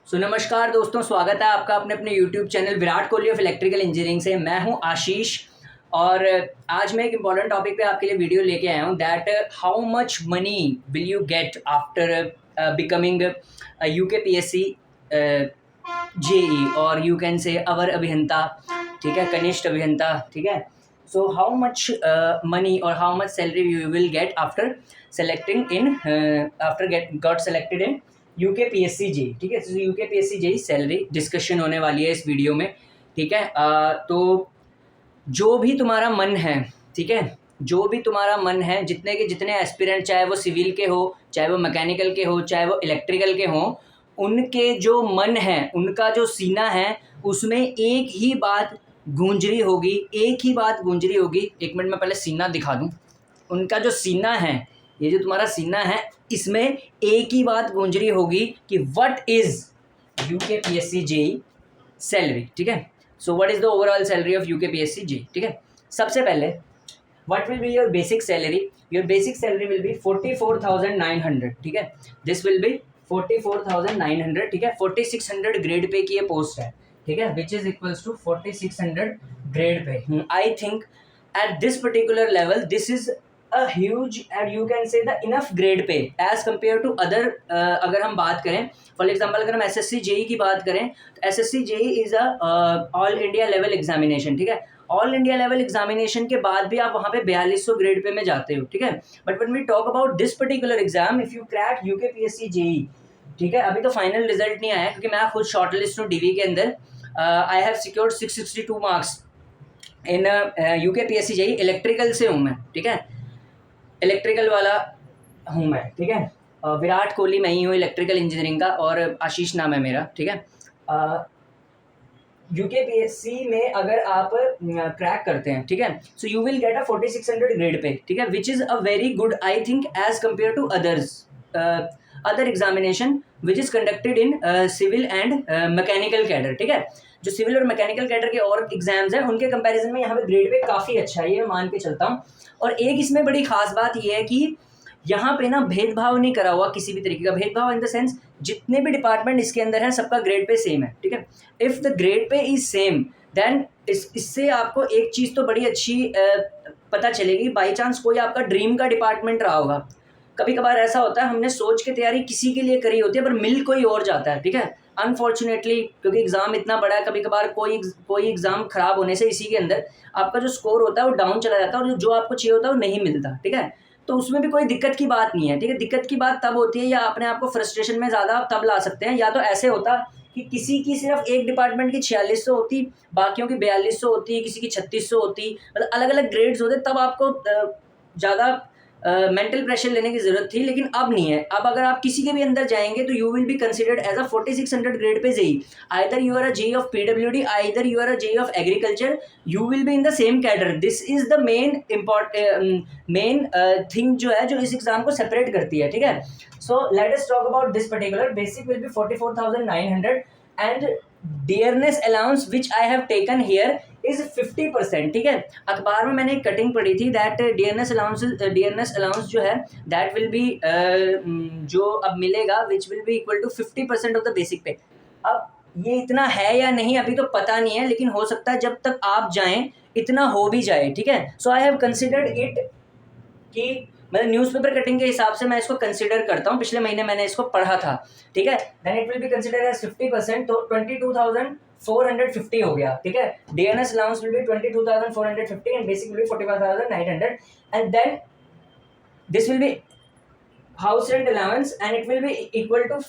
नमस्कार दोस्तों, स्वागत है आपका अपने अपने YouTube channel Virat Kohli of electrical engineering से। मैं हूं आशीष और आज मैं एक इम्पॉर्टेंट टॉपिक पे आपके लिए वीडियो लेके आया हूं that how much money will you get after becoming UKPSC JE और यू कैन से अवर अभियंता, ठीक है, कनिष्ठ अभियंता, ठीक है। सो हाउ मच मनी और how much salary you will get after selecting in after got selected in UKPSC JE, ठीक है। तो यूकेपीएससी जेई सैलरी डिस्कशन होने वाली है इस वीडियो में, ठीक है। तो जो भी तुम्हारा मन है, ठीक है, जो भी तुम्हारा मन है, जितने के जितने एस्पिरेंट, चाहे वो सिविल के हो, चाहे वो मैकेनिकल के हो, चाहे वो इलेक्ट्रिकल के हों, उनके जो मन है, उनका जो सीना है, उसमें एक ही बात गूंज रही होगी, एक ही बात गूंज रही होगी। एक मिनट में पहले सीना दिखा दूं। उनका जो सीना है, ये जो तुम्हारा सीना है, इसमें एक ही बात गूंज रही होगी कि what is UKPSC JE salary, ठीक है। So what is the overall salary of UKPSC JE, ठीक है। सबसे पहले what will be your basic salary? Your basic salary will be 44,900, ठीक है। दिस विल बी 44,900, ठीक है। 4600 ग्रेड पे की ये पोस्ट है, ठीक है, which is equals to 4600 grade pay. I think at this particular level this is a huge and you can say the enough grade pay as compared to other अगर हम बात करें, फॉर एग्जांपल अगर हम SSC JE की बात करें तो SSC JE is a all India level examination, ठीक है। ऑल इंडिया लेवल एग्जामिनेशन के बाद भी आप वहाँ पे 4200 ग्रेड पे में जाते हो, ठीक है। But when we talk about this particular exam, if you crack UKPSC JE, ठीक है, अभी तो फाइनल रिजल्ट नहीं आया क्योंकि मैं खुद शॉर्ट लिस्ट हूँ डीवी के अंदर। I have secured 662 marks in UKPSC JE. Electrical से हूँ मैं, ठीक है, इलेक्ट्रिकल वाला हूँ मैं, ठीक है। विराट कोहली मैं ही हूँ इलेक्ट्रिकल इंजीनियरिंग का और आशीष नाम है मेरा, ठीक है। यूकेपीएससी में अगर आप क्रैक करते हैं, ठीक है, so you will get a 4600 grade pay, ठीक है, which is a very good I think as compare to others other examination which is conducted in civil and mechanical cadre, ठीक है। जो सिविल और मैकेनिकल कैडर के और exams हैं उनके कंपैरिजन में यहाँ पे ग्रेड पे काफ़ी अच्छा है, ये मैं मान के चलता हूँ। और एक इसमें बड़ी खास बात ये है कि यहाँ पे ना भेदभाव नहीं करा हुआ, किसी भी तरीके का भेदभाव इन द सेंस जितने भी डिपार्टमेंट इसके अंदर हैं सबका ग्रेड पे सेम है, ठीक है। If the grade pay is same then इससे आपको एक चीज़ तो बड़ी अच्छी पता चलेगी। बाई चांस कोई आपका ड्रीम का डिपार्टमेंट रहा होगा, कभी कभार ऐसा होता है हमने सोच के तैयारी किसी के लिए करी होती है पर मिल कोई और जाता है, ठीक है। अनफॉर्चुनेटली क्योंकि एग्ज़ाम इतना बड़ा है, कभी कभार कोई एग्ज़ाम ख़राब होने से इसी के अंदर आपका जो स्कोर होता है वो डाउन चला जाता है और जो आपको चाहिए होता है वो नहीं मिलता, ठीक है। तो उसमें भी कोई दिक्कत की बात नहीं है, ठीक है। दिक्कत की बात तब होती है या अपने आप को फ्रस्ट्रेशन में ज़्यादा तब ला सकते हैं, या तो ऐसे होता कि किसी की सिर्फ एक डिपार्टमेंट की 4600 होती, बाकियों की 4200 होती, किसी की 3600 होती, मतलब अलग अलग ग्रेड्स होते, तब आपको ज़्यादा मेंटल प्रेशर लेने की ज़रूरत थी। लेकिन अब नहीं है। अब अगर आप किसी के भी अंदर जाएंगे तो you will be considered as a 4600 grade pay JE. Either you are a JE of PWD, either you are a JE of agriculture, you will be in the same cadre. This is the main thing जो है जो इस exam को separate करती है, ठीक है। So let us talk about this particular. Basic will be 44,900 and dearness allowance which I have taken here is 50%, ठीक है। अखबार में मैंने एक कटिंग पढ़ी थी दैट डियरनेस अलाउंस जो है दैट विल बी जो अब मिलेगा which will be equal to 50% of the basic pay. अब ये इतना है या नहीं अभी तो पता नहीं है, लेकिन हो सकता है जब तक आप जाएं इतना हो भी जाए, ठीक है। सो आई हैव कंसिडर्ड इट कि मतलब न्यूज़पेपर कटिंग के हिसाब से मैं इसको कंसिडर करता हूँ। पिछले महीने मैंने इसको पढ़ा था, ठीक है। Then it will be consider as 50%, तो 22,450 हो गया, ठीक है। DNS allowance will be 22,450 and basic will be 45,900 and then this will be house rent allowance and it will be equal to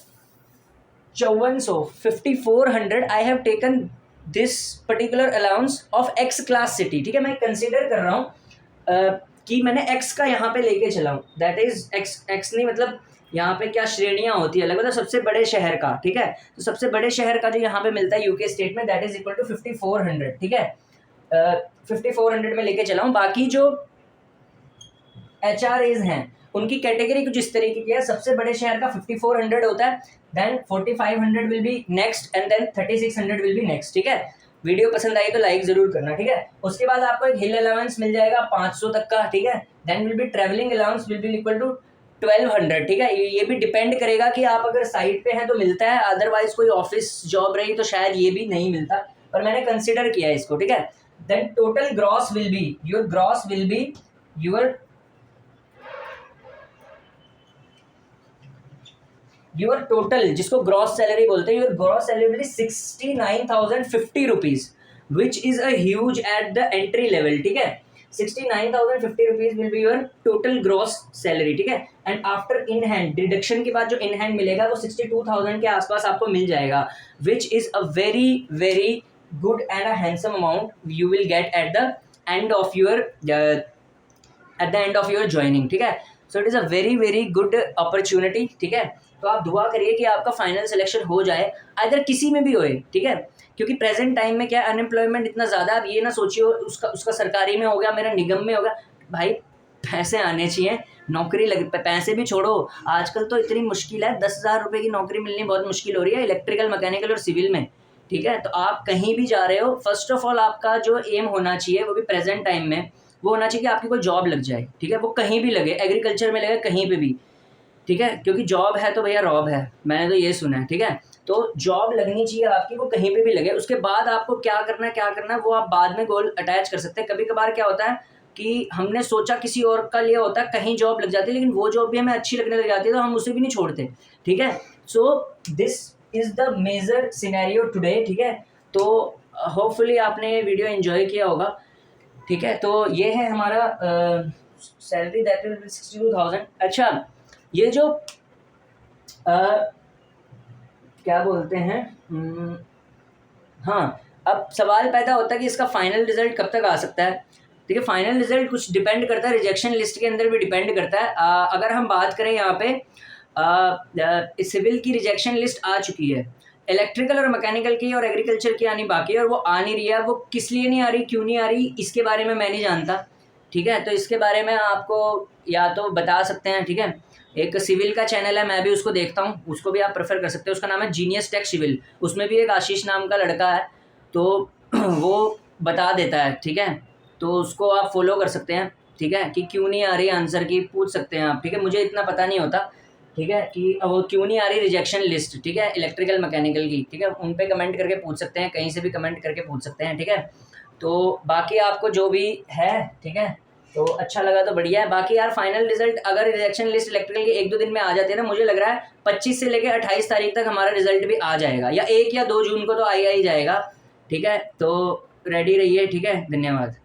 5400। I have taken this particular allowance of X class city, ठीक है। मैं consider कर रहा हूँ कि मैंने x का यहाँ पे लेके चला हूँ, दैट इज एक्स नहीं, मतलब यहाँ पे क्या श्रेणियाँ होती है अलग, मतलब सबसे बड़े शहर का, ठीक है। तो सबसे बड़े शहर का जो यहाँ पे मिलता है यूके स्टेट में दैट इज इक्वल टू 5400, ठीक है। 5400 में लेके चला हूँ। बाकी जो HRAs हैं उनकी कैटेगरी कुछ इस तरीके की है। सबसे बड़े शहर का 5400 होता है, then 4500 will be next and then 3600 will be next, ठीक है। वीडियो पसंद आई तो लाइक जरूर करना, ठीक है। उसके बाद आपको एक हिल अलाउंस मिल जाएगा 500 तक का, ठीक है। Then will be travelling allowance will be equal to 1200, ठीक है। ये भी डिपेंड करेगा कि आप अगर साइट पे हैं तो मिलता है, अदरवाइज कोई ऑफिस जॉब रही तो शायद ये भी नहीं मिलता, पर मैंने कंसिडर किया है इसको, ठीक है। देन total gross will be your total, जिसको ग्रॉस सैलरी बोलते हैं, your gross salary will be 69,050 rupees, which is a huge at the entry level, ठीक है। 69,050 rupees will be your total gross salary, ठीक है। And after in hand deduction के बाद जो इन हैंड मिलेगा वो 62,000 के आसपास आपको मिल जाएगा, विच is a very very good and a handsome amount you will gate at the end of your joining, ठीक है। So it is a very very good opportunity, ठीक है। तो आप दुआ करिए कि आपका फाइनल सिलेक्शन हो जाए, अगर किसी में भी होए, ठीक है। क्योंकि प्रेजेंट टाइम में क्या अनएम्प्लॉयमेंट इतना ज़्यादा, आप ये ना सोचिए उसका सरकारी में हो गया, मेरा निगम में हो गया। भाई पैसे आने चाहिए, नौकरी लग, पैसे भी छोड़ो, आजकल तो इतनी मुश्किल है, 10,000 रुपये की नौकरी मिलनी बहुत मुश्किल हो रही है इलेक्ट्रिकल, मैकेनिकल और सिविल में, ठीक है। तो आप कहीं भी जा रहे हो, फर्स्ट ऑफ ऑल आपका जो एम होना चाहिए वो भी प्रेजेंट टाइम में वो होना चाहिए कि आपकी कोई जॉब लग जाए, ठीक है। वो कहीं भी लगे, एग्रीकल्चर में लगे, कहीं पे भी, ठीक है। क्योंकि जॉब है तो भैया रॉब है, मैंने तो ये सुना है, ठीक है। तो जॉब लगनी चाहिए आपकी, वो कहीं पे भी लगे। उसके बाद आपको क्या करना है वो आप बाद में गोल अटैच कर सकते हैं। कभी कभार क्या होता है कि हमने सोचा किसी और का लिए होता है, कहीं जॉब लग जाती है, लेकिन वो जॉब भी हमें अच्छी लगने लग जाती है तो हम उसे भी नहीं छोड़ते, ठीक है। So this is the major scenario today, ठीक है। तो होपफुली आपने वीडियो एंजॉय किया होगा, ठीक है। तो ये है हमारा सैलरी दैट विल बी 62,000। अच्छा, ये जो क्या बोलते हैं, हाँ, अब सवाल पैदा होता है कि इसका फाइनल रिजल्ट कब तक आ सकता है, ठीक है। फाइनल रिजल्ट कुछ डिपेंड करता है, रिजेक्शन लिस्ट के अंदर भी डिपेंड करता है। अगर हम बात करें यहाँ पे सिविल की रिजेक्शन लिस्ट आ चुकी है, इलेक्ट्रिकल और मैकेनिकल की और एग्रीकल्चर की आनी बाकी है, और वो आ नहीं रही है। वो किस लिए नहीं आ रही, क्यों नहीं आ रही, इसके बारे में मैं नहीं जानता, ठीक है। तो इसके बारे में आपको या तो बता सकते हैं, ठीक है। एक सिविल का चैनल है, मैं भी उसको देखता हूँ, उसको भी आप प्रेफर कर सकते हो, उसका नाम है जीनियस टेक सिविल। उसमें भी एक आशीष नाम का लड़का है, तो वो बता देता है, ठीक है। तो उसको आप फॉलो कर सकते हैं, ठीक है, कि क्यों नहीं आ रही आंसर की पूछ सकते हैं आप, ठीक है। मुझे इतना पता नहीं होता, ठीक है, कि वो क्यों नहीं आ रही रिजेक्शन लिस्ट, ठीक है, इलेक्ट्रिकल मैकेनिकल की, ठीक है। उन पे कमेंट करके पूछ सकते हैं, कहीं से भी कमेंट करके पूछ सकते हैं, ठीक है। तो बाकी आपको जो भी है, ठीक है, तो अच्छा लगा तो बढ़िया है। बाकी यार फाइनल रिजल्ट अगर रिजेक्शन लिस्ट इलेक्ट्रिकल के 1-2 दिन में आ जाती है ना, मुझे लग रहा है 25 से लेकर 28 तारीख तक हमारा रिजल्ट भी आ जाएगा, या 1 या 2 जून को तो आ ही जाएगा, ठीक है। तो रेडी रहिए, ठीक है। धन्यवाद।